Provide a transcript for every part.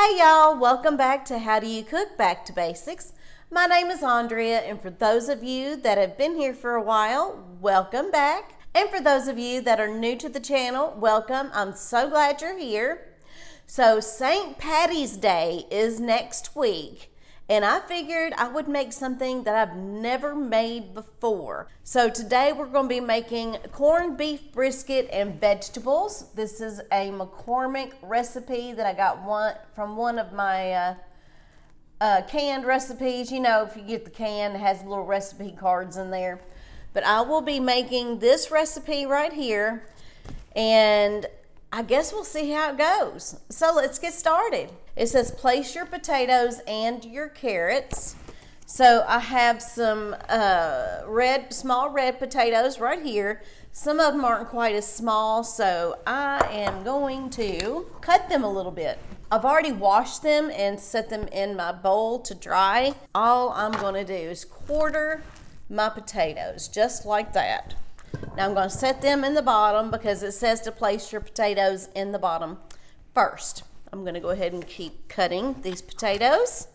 Hey y'all, welcome back to How Do You Cook Back to Basics. My name is Andrea, and for those of you that have been here for a while, welcome back. And for those of you that are new to the channel, welcome. I'm so glad you're here. So St. Patty's Day is next week, and I figured I would make something that I've never made before. So today we're going to be making corned beef brisket and vegetables. This is a McCormick recipe that I got from one of my canned recipes. You know, if you get the can, it has little recipe cards in there. But I will be making this recipe right here, and I guess we'll see how it goes. So let's get started. It says place your potatoes and your carrots. So I have some small red potatoes right here. Some of them aren't quite as small, so I am going to cut them a little bit. I've already washed them and set them in my bowl to dry. All I'm gonna do is quarter my potatoes, just like that. Now I'm going to set them in the bottom because it says to place your potatoes in the bottom first. I'm going to go ahead and keep cutting these potatoes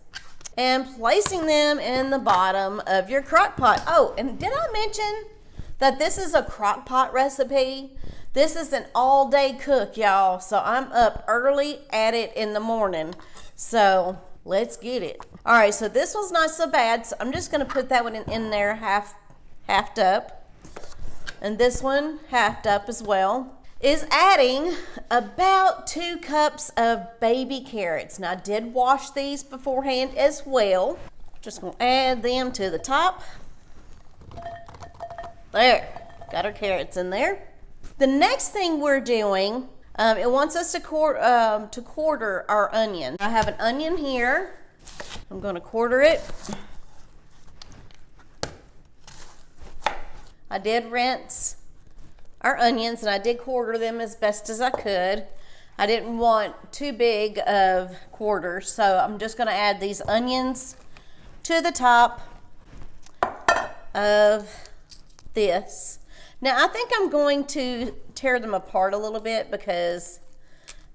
and placing them in the bottom of your crock pot. Oh, and did I mention that this is a crock pot recipe? This is an all-day cook, y'all. So I'm up early at it in the morning. So let's get it. All right, so this one's not so bad. So I'm just going to put that one in there halved up. And this one halved up as well. Is adding about 2 cups of baby carrots. Now I did wash these beforehand as well. Just gonna add them to the top. There, got our carrots in there. The next thing we're doing, it wants us to quarter our onion. I have an onion here. I'm gonna quarter it. I did rinse our onions and I did quarter them as best as I could. I didn't want too big of quarters, so I'm just going to add these onions to the top of this. Now I think I'm going to tear them apart a little bit because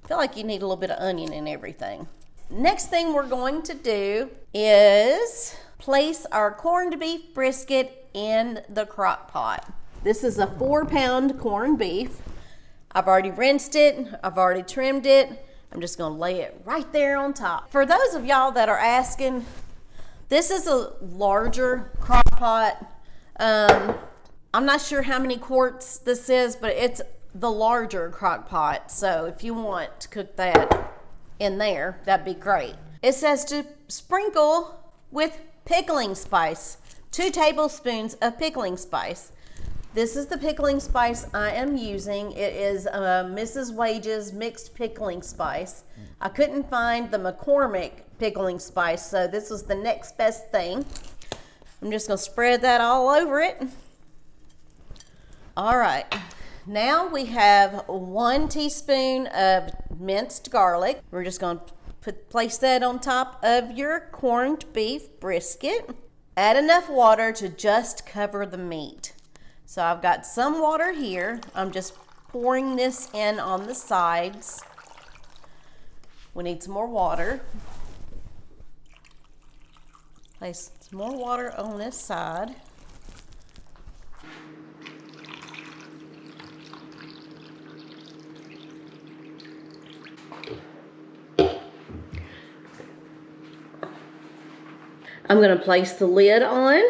I feel like you need a little bit of onion in everything. Next thing we're going to do is place our corned beef brisket in the crock pot. This is a 4-pound corned beef. I've already rinsed it. I've already trimmed it. I'm just going to lay it right there on top. For those of y'all that are asking, this is a larger crock pot. I'm not sure how many quarts this is, but it's the larger crock pot. So if you want to cook that in there, that'd be great. It says to sprinkle with pickling spice. 2 tablespoons of pickling spice. This is the pickling spice I am using. It is Mrs. Wage's mixed pickling spice. I couldn't find the McCormick pickling spice, so this was the next best thing. I'm just going to spread that all over it. All right. Now we have 1 teaspoon of minced garlic. We're just going to place that on top of your corned beef brisket. Add enough water to just cover the meat. So I've got some water here. I'm just pouring this in on the sides. We need some more water. Place some more water on this side. I'm going to place the lid on.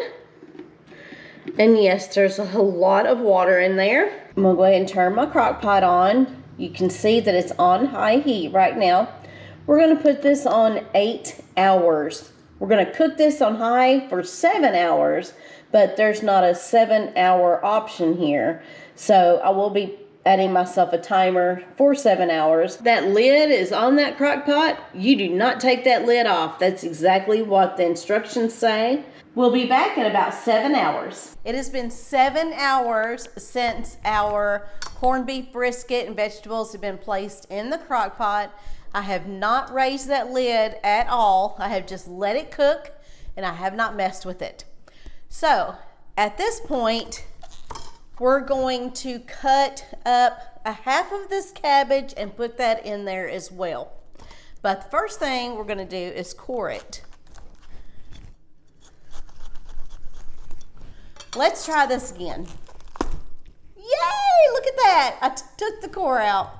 And yes, there's a lot of water in there. I'm going to go ahead and turn my crock pot on. You can see that it's on high heat right now. We're going to put this on 8 hours. We're going to cook this on high for 7 hours, but there's not a 7-hour option here. So I will be adding myself a timer for 7 hours. That lid is on that crock pot. You do not take that lid off. That's exactly what the instructions say. We'll be back in about 7 hours. It has been 7 hours since our corned beef brisket and vegetables have been placed in the crock pot. I have not raised that lid at all. I have just let it cook and I have not messed with it. So at this point, we're going to cut up a half of this cabbage and put that in there as well. But the first thing we're gonna do is core it. Let's try this again. Yay, look at that. I took the core out.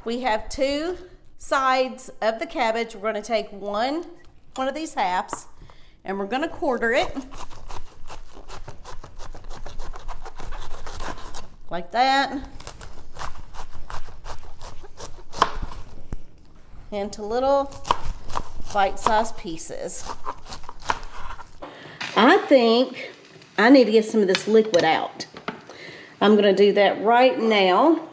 We have 2 sides of the cabbage. We're gonna take one of these halves and we're gonna quarter it. Like that. Into little bite-sized pieces. I think I need to get some of this liquid out. I'm gonna do that right now.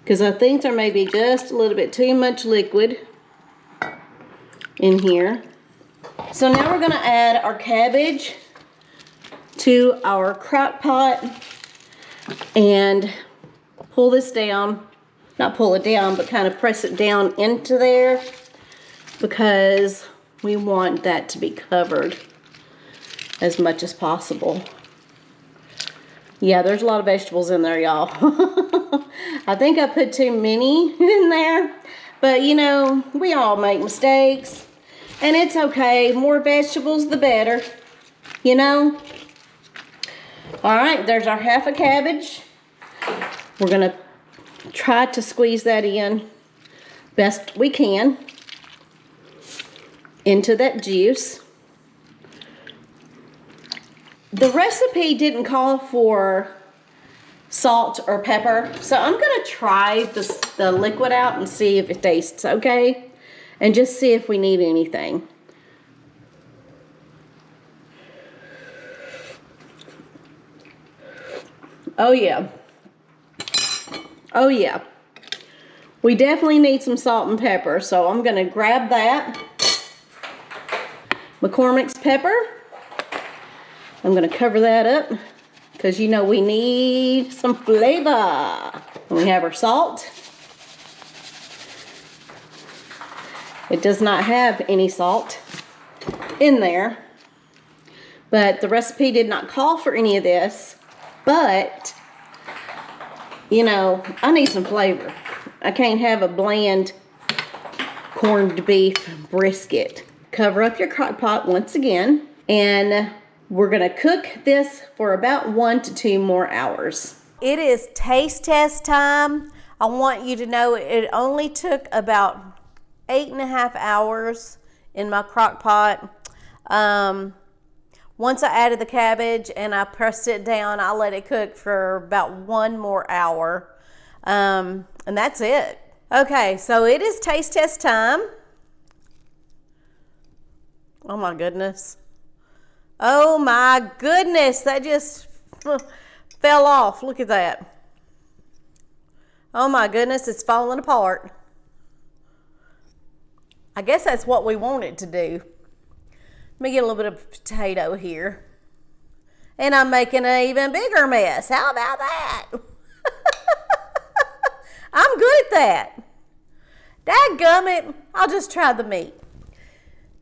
Because I think there may be just a little bit too much liquid in here. So now we're gonna add our cabbage to our crock pot and pull this down. Not pull it down, but kind of press it down into there because we want that to be covered as much as possible. Yeah, there's a lot of vegetables in there, y'all. I think I put too many in there, but you know, we all make mistakes and it's okay. More vegetables, the better, you know? All right, there's our half a cabbage. We're gonna try to squeeze that in best we can into that juice. The recipe didn't call for salt or pepper, so I'm gonna try the liquid out and see if it tastes okay and just see if we need anything. Oh yeah. Oh yeah. We definitely need some salt and pepper, so I'm gonna grab that. McCormick's pepper. I'm gonna cover that up because you know we need some flavor. And we have our salt. It does not have any salt in there, but the recipe did not call for any of this, but you know, I need some flavor. I can't have a bland corned beef brisket. Cover up your crock pot once again, and we're gonna cook this for about 1 to 2 more hours. It is taste test time. I want you to know it only took about 8.5 hours in my crock pot. Once I added the cabbage and I pressed it down, I let it cook for about 1 more hour. And that's it. Okay, so it is taste test time. Oh my goodness. Oh my goodness, that just fell off. Look at that. Oh my goodness, it's falling apart. I guess that's what we want it to do. Let me get a little bit of potato here. And I'm making an even bigger mess. How about that? I'm good at that. Dadgummit, I'll just try the meat.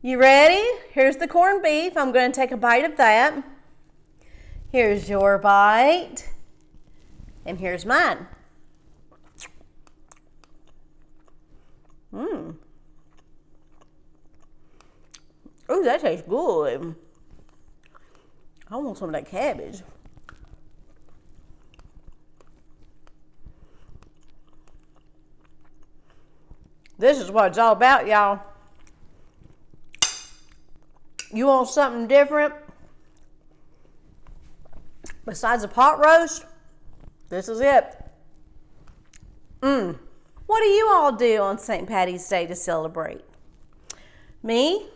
You ready? Here's the corned beef. I'm going to take a bite of that. Here's your bite. And here's mine. Mmm. Ooh, that tastes good. I want some of that cabbage. This is what it's all about, y'all. You want something different besides a pot roast? This is it. What do you all do on St. Patty's Day to celebrate? Me?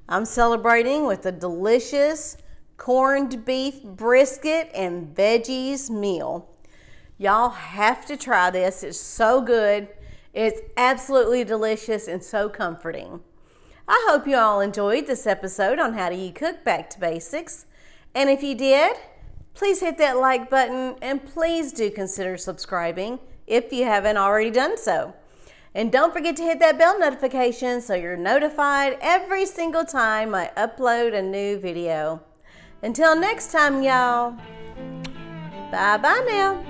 I'm celebrating with a delicious corned beef brisket and veggies meal. Y'all have to try this. It's so good. It's absolutely delicious and so comforting. I hope you all enjoyed this episode on how do you cook back to basics. And if you did, please hit that like button and please do consider subscribing if you haven't already done so. And don't forget to hit that bell notification so you're notified every single time I upload a new video. Until next time, y'all. Bye-bye now.